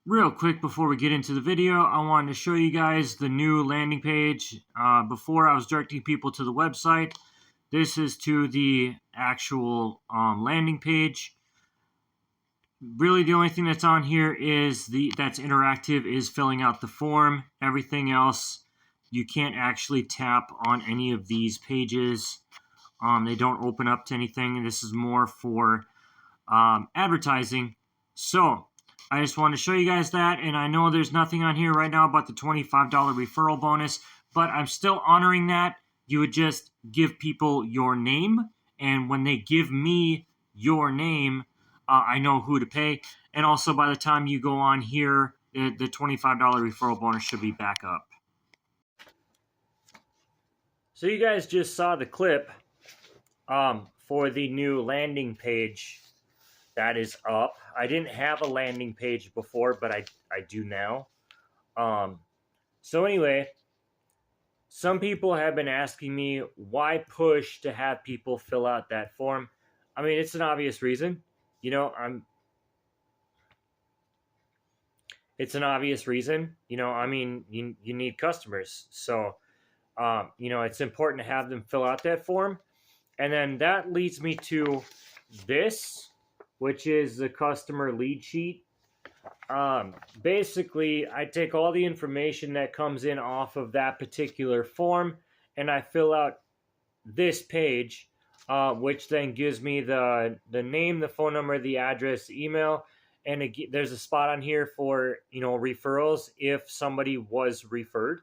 Real quick before we get into the video, I wanted to show you guys the new landing page. Before I was directing people to the website. This is to the actual landing page. Really, the only thing that's on here is that's interactive is filling out the form. Everything else, you can't actually tap on any of these pages. They don't open up to anything. This is more for advertising. So I just wanted to show you guys that, and I know there's nothing on here right now about the $25 referral bonus, but I'm still honoring that. You would just give people your name, and when they give me your name, I know who to pay. And also, by the time you go on here, the $25 referral bonus should be back up. So you guys just saw the clip for the new landing page that is up. I didn't have a landing page before, but I do now. So anyway, some people have been asking me why push to have people fill out that form. I mean, it's an obvious reason. You know, it's an obvious reason. You know, I mean, you need customers. So, you know, it's important to have them fill out that form. And then that leads me to this, which is the customer lead sheet. Basically, I take all the information that comes in off of that particular form, and I fill out this page, which then gives me the name, the phone number, the address, email, and there's a spot on here for, you know, referrals if somebody was referred.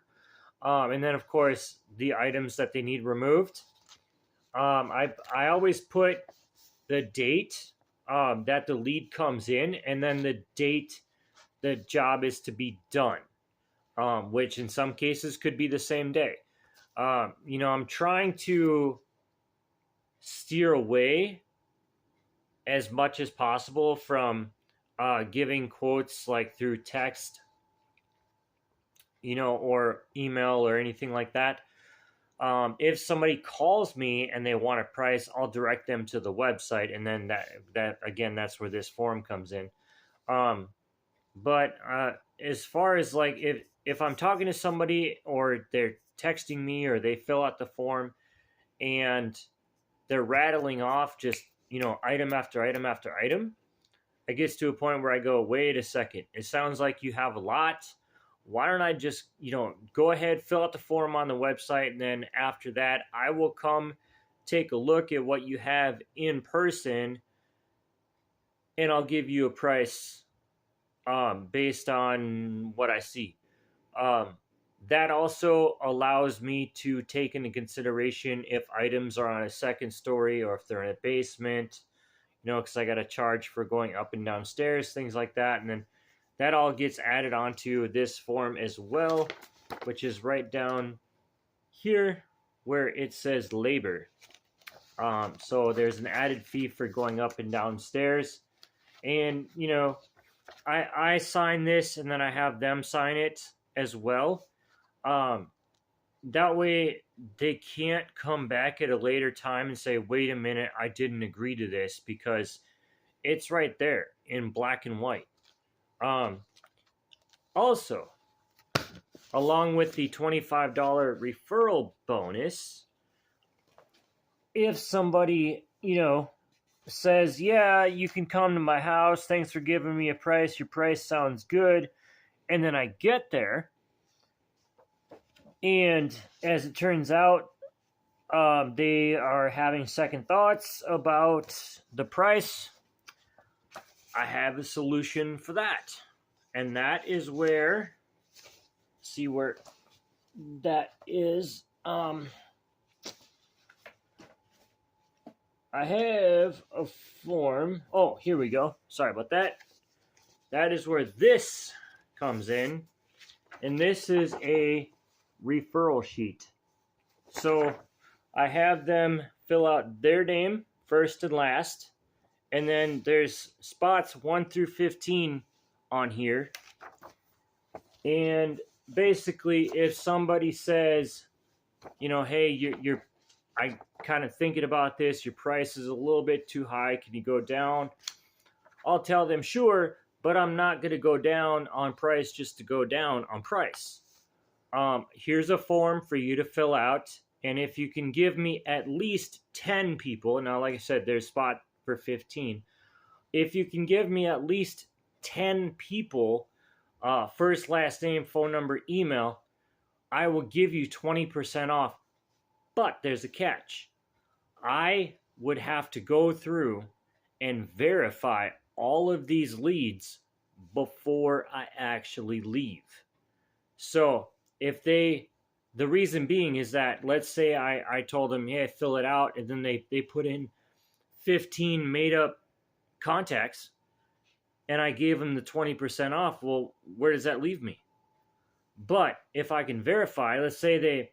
And then, of course, the items that they need removed. I always put the date that the lead comes in, and then the date the job is to be done, which in some cases could be the same day. You know, I'm trying to steer away as much as possible from giving quotes like through text, you know, or email or anything like that. If somebody calls me and they want a price, I'll direct them to the website, and then that again, that's where this form comes in. But as far as like if I'm talking to somebody or they're texting me or they fill out the form and they're rattling off just, you know, item after item after item, it gets to a point where I go, wait a second, it sounds like you have a lot. Why don't I just, you know, go ahead, fill out the form on the website, and then after that, I will come take a look at what you have in person, and I'll give you a price based on what I see. That also allows me to take into consideration if items are on a second story or if they're in a basement, you know, because I got to charge for going up and down stairs, things like that. And then that all gets added onto this form as well, which is right down here where it says labor. So there's an added fee for going up and down stairs. And, you know, I sign this and then I have them sign it as well. That way they can't come back at a later time and say, wait a minute, I didn't agree to this, because it's right there in black and white. Also, along with the $25 referral bonus, if somebody, you know, says, yeah, you can come to my house, thanks for giving me a price, your price sounds good, and then I get there, and as it turns out, they are having second thoughts about the price, I have a solution for that. And that is where, see where that is, I have a form. Oh, here we go. Sorry about that. That is where this comes in. And this is a referral sheet. So I have them fill out their name first and last. And then there's spots 1 through 15 on here. And basically, if somebody says, you know, hey, I kind of thinking about this, your price is a little bit too high, can you go down? I'll tell them, sure, but I'm not going to go down on price just to go down on price. Here's a form for you to fill out. And if you can give me at least 10 people, now, like I said, there's spot for 15. If you can give me at least 10 people, first, last name, phone number, email, I will give you 20% off. But there's a catch. I would have to go through and verify all of these leads before I actually leave. So if the reason being is that, let's say I told them, hey, fill it out, and then they put in 15 made up contacts, and I gave them the 20% off, well, where does that leave me? But if I can verify, let's say they,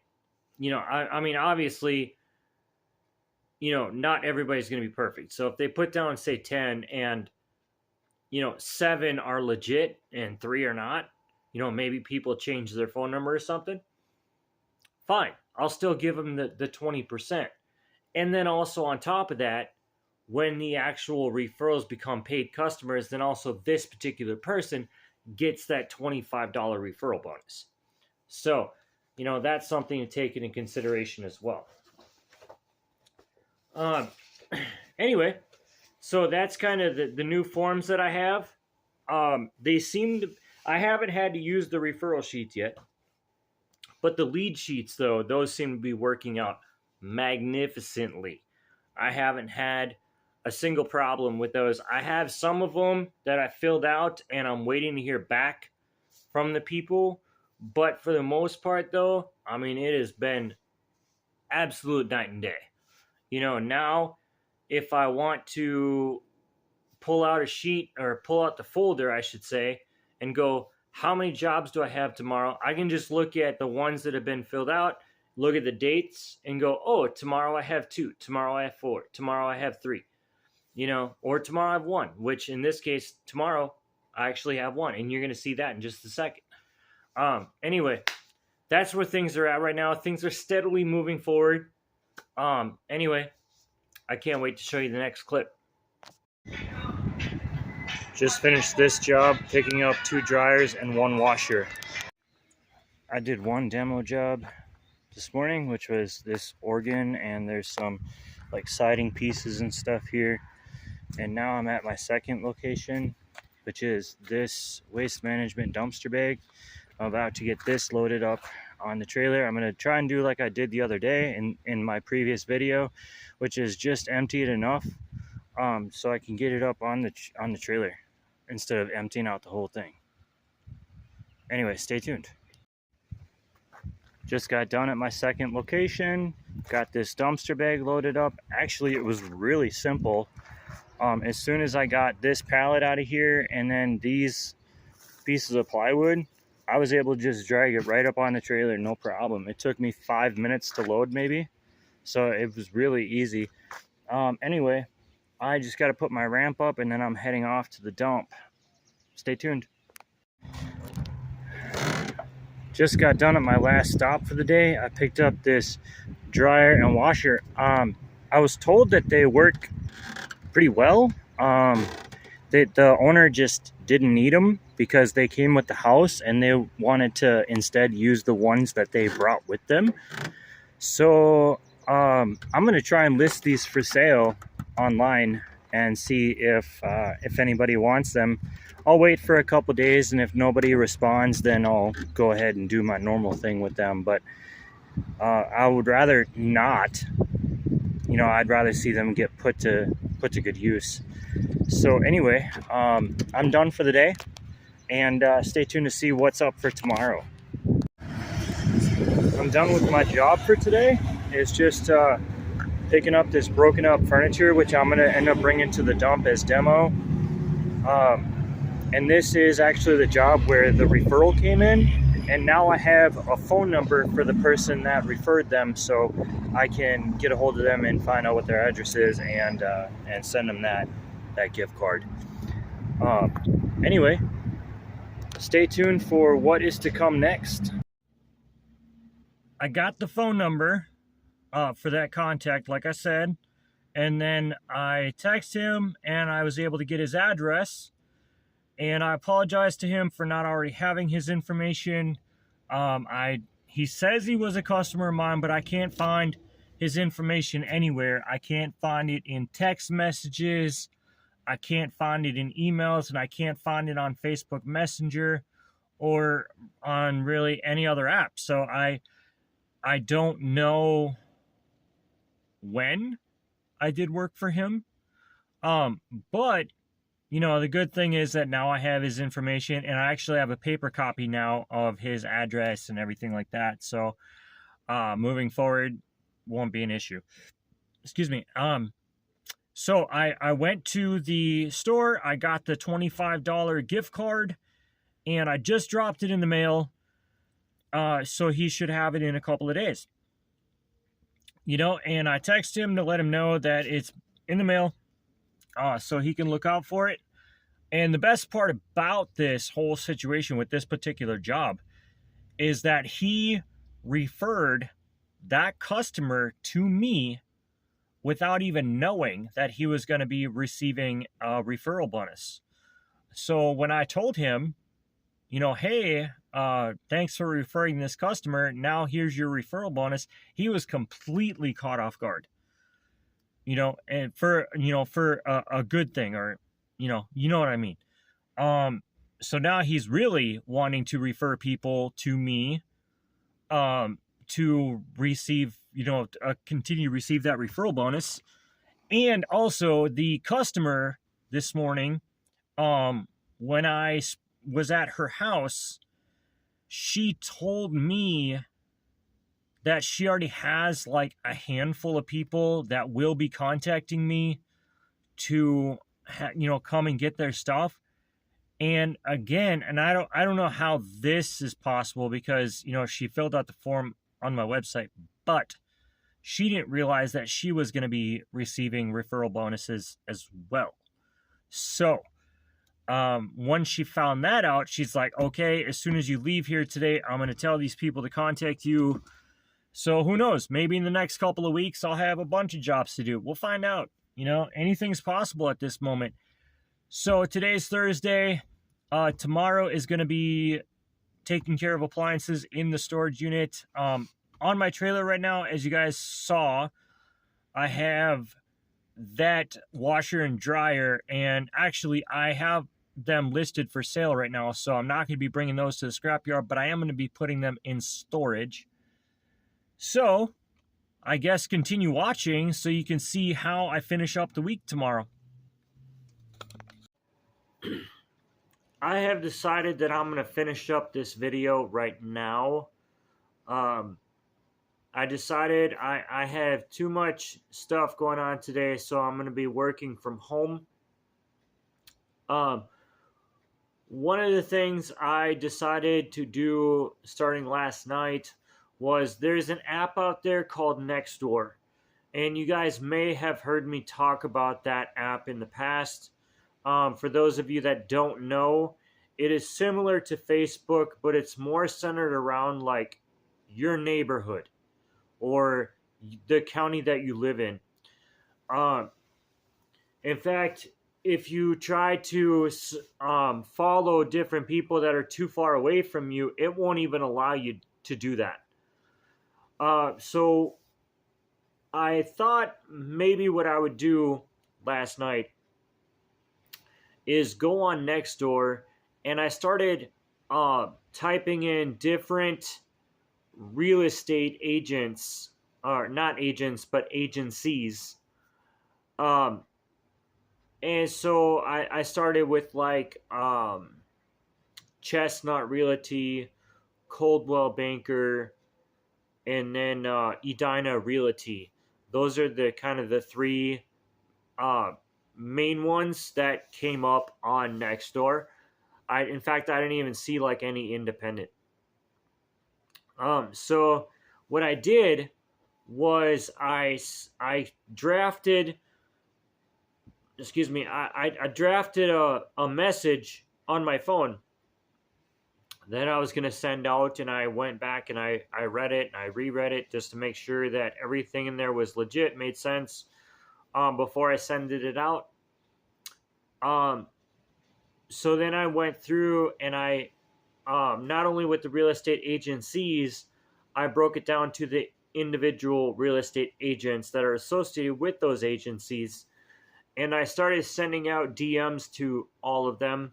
I mean, obviously, not everybody's going to be perfect. So if they put down, say, 10 and, 7 are legit and 3 are not, maybe people change their phone number or something, fine. I'll still give them the 20%. And then also on top of that, when the actual referrals become paid customers, then also this particular person gets that $25 referral bonus. So, that's something to take into consideration as well. Anyway, so that's kind of the new forms that I have. They seem to, I haven't had to use the referral sheets yet, but the lead sheets, though, those seem to be working out magnificently. I haven't had a single problem with those. I have some of them that I filled out and I'm waiting to hear back from the people. But for the most part, though, I mean, it has been absolute night and day. Now if I want to pull out a sheet, or pull out the folder, I should say, and go, how many jobs do I have tomorrow? I can just look at the ones that have been filled out, look at the dates, and go, oh, tomorrow I have 2, tomorrow I have 4, tomorrow I have 3. Or tomorrow I have 1, which in this case, tomorrow I actually have 1, and you're going to see that in just a second. Anyway, that's where things are at right now. Things are steadily moving forward. Anyway, I can't wait to show you the next clip. Just finished this job, picking up 2 dryers and 1 washer. I did 1 demo job this morning, which was this organ, and there's some like siding pieces and stuff here. And now I'm at my second location, which is this waste management dumpster bag. I'm about to get this loaded up on the trailer. I'm going to try and do like I did the other day in my previous video, which is just empty it enough so I can get it up on the trailer instead of emptying out the whole thing. Anyway, stay tuned. Just got done at my second location. Got this dumpster bag loaded up. Actually, it was really simple. As soon as I got this pallet out of here and then these pieces of plywood, I was able to just drag it right up on the trailer, no problem. It took me 5 minutes to load maybe, so it was really easy. Anyway, I just got to put my ramp up and then I'm heading off to the dump. Stay tuned. Just got done at my last stop for the day. I picked up this dryer and washer. I was told that they work pretty well. The owner just didn't need them because they came with the house and they wanted to instead use the ones that they brought with them. So I'm going to try and list these for sale online and see if anybody wants them. I'll wait for a couple days, and if nobody responds, then I'll go ahead and do my normal thing with them. But I would rather not. I'd rather see them get put to good use. So anyway, I'm done for the day, and stay tuned to see what's up for tomorrow. I'm done with my job for today. It's just picking up this broken up furniture, which I'm going to end up bringing to the dump as demo. And this is actually the job where the referral came in, and now I have a phone number for the person that referred them, so I can get a hold of them and find out what their address is and send them that gift card. Anyway, stay tuned for what is to come next. I got the phone number for that contact, like I said. And then I texted him and I was able to get his address. And I apologized to him for not already having his information. He says he was a customer of mine, but I can't find his information anywhere. I can't find it in text messages. I can't find it in emails, and I can't find it on Facebook Messenger or on really any other app. So I don't know when I did work for him. But you know, the good thing is that now I have his information, and I actually have a paper copy now of his address and everything like that. So moving forward won't be an issue. Excuse me. So I went to the store. I got the $25 gift card, and I just dropped it in the mail. So he should have it in a couple of days. You know, and I text him to let him know that it's in the mail, so he can look out for it. And the best part about this whole situation with this particular job is that he referred that customer to me without even knowing that he was going to be receiving a referral bonus. So when I told him, you know, hey, thanks for referring this customer, now here's your referral bonus, he was completely caught off guard. You know, and for a good thing, or you know what I mean. So now he's really wanting to refer people to me, to receive, continue to receive that referral bonus. And also the customer this morning, when I was at her house, she told me that she already has like a handful of people that will be contacting me to, come and get their stuff. And again, and I don't know how this is possible because, she filled out the form on my website, but she didn't realize that she was going to be receiving referral bonuses as well. So, once she found that out, she's like, okay, as soon as you leave here today, I'm going to tell these people to contact you. So who knows? Maybe in the next couple of weeks, I'll have a bunch of jobs to do. We'll find out. Anything's possible at this moment. So today's Thursday. Tomorrow is going to be taking care of appliances in the storage unit. On my trailer right now, as you guys saw, I have that washer and dryer, and actually I have them listed for sale right now, so I'm not going to be bringing those to the scrapyard, but I am going to be putting them in storage. So I guess continue watching so you can see how I finish up the week tomorrow. I have decided that I'm going to finish up this video right now. I decided I have too much stuff going on today, so I'm going to be working from home. One of the things I decided to do starting last night was there's an app out there called Nextdoor. And you guys may have heard me talk about that app in the past. For those of you that don't know, it is similar to Facebook, but it's more centered around like your neighborhood or the county that you live in. In fact, if you try to follow different people that are too far away from you, it won't even allow you to do that. So I thought maybe what I would do last night is go on Nextdoor, and I started typing in different real estate agents, or not agents, but agencies. And so I started with like Chestnut Realty, Coldwell Banker, and then Edina Realty. Those are the kind of the three main ones that came up on Nextdoor. In fact, I didn't even see like any independent. So what I did was I drafted. Excuse me. I drafted a message on my phone that I was going to send out, and I went back and I read it and I reread it just to make sure that everything in there was legit, made sense. before I sent it out. So then I went through and I, not only with the real estate agencies, I broke it down to the individual real estate agents that are associated with those agencies. And I started sending out DMs to all of them.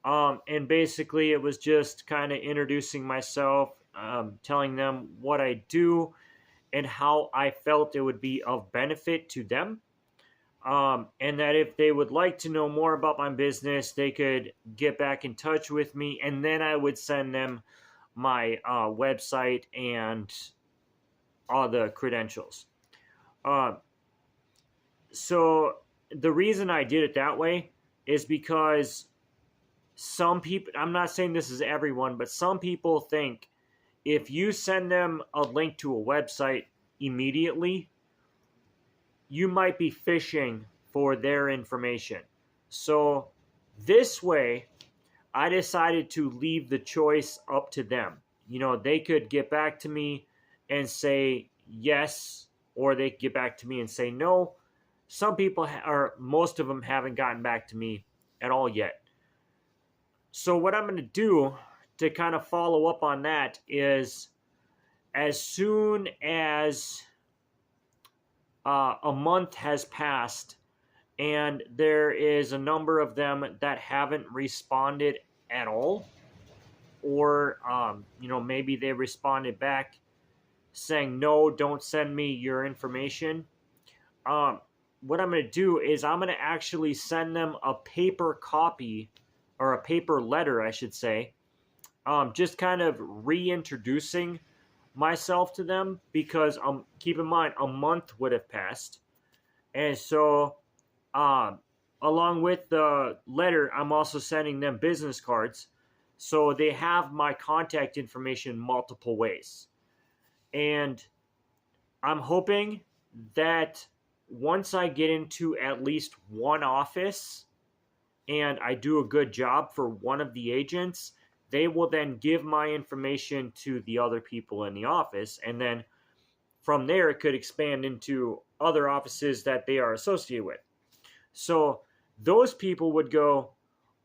And basically, it was just kind of introducing myself, telling them what I do and how I felt it would be of benefit to them. And that if they would like to know more about my business, they could get back in touch with me, and then I would send them my website and all the credentials. So the reason I did it that way is because some people, I'm not saying this is everyone, but some people think if you send them a link to a website immediately, you might be fishing for their information. So this way, I decided to leave the choice up to them. You know, they could get back to me and say yes, or they could get back to me and say no. Some people, or most of them, haven't gotten back to me at all yet. So what I'm going to do to kind of follow up on that is, as soon as a month has passed and there is a number of them that haven't responded at all, or maybe they responded back saying no, don't send me your information, what I'm going to do is I'm going to actually send them a paper copy, or a paper letter I should say, just kind of reintroducing myself to them, because keep in mind, a month would have passed. And so along with the letter, I'm also sending them business cards, so they have my contact information multiple ways. And I'm hoping that once I get into at least one office and I do a good job for one of the agents, they will then give my information to the other people in the office, and then from there it could expand into other offices that they are associated with. So those people would go,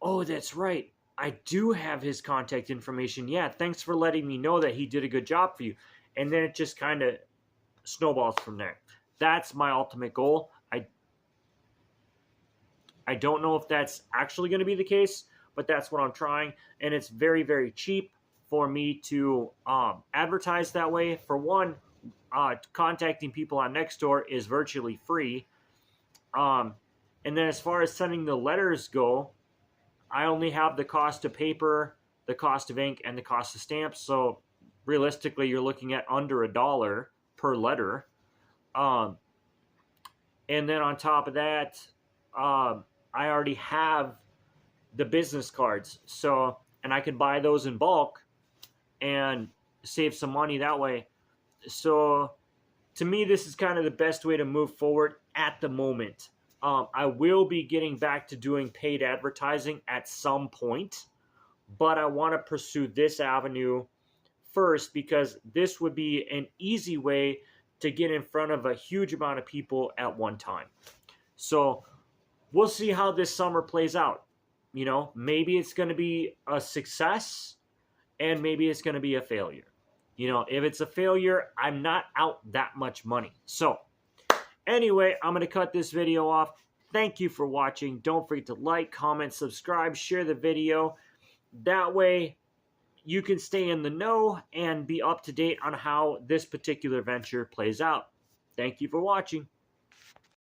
oh, that's right, I do have his contact information. Yeah, thanks for letting me know that he did a good job for you. And then it just kind of snowballs from there. That's my ultimate goal. I don't know if that's actually going to be the case, but that's what I'm trying. And it's very, very cheap for me to advertise that way. For one, contacting people on Nextdoor is virtually free. And then as far as sending the letters go, I only have the cost of paper, the cost of ink, and the cost of stamps. So realistically, you're looking at under $1 per letter. And then on top of that, I already have the business cards. So, and I can buy those in bulk and save some money that way. So to me, this is kind of the best way to move forward at the moment. I will be getting back to doing paid advertising at some point, but I want to pursue this avenue first, because this would be an easy way to get in front of a huge amount of people at one time. So we'll see how this summer plays out. You know, maybe it's going to be a success and maybe it's going to be a failure. You know, if it's a failure, I'm not out that much money. So anyway, I'm going to cut this video off. Thank you for watching. Don't forget to like, comment, subscribe, share the video. That way you can stay in the know and be up to date on how this particular venture plays out. Thank you for watching.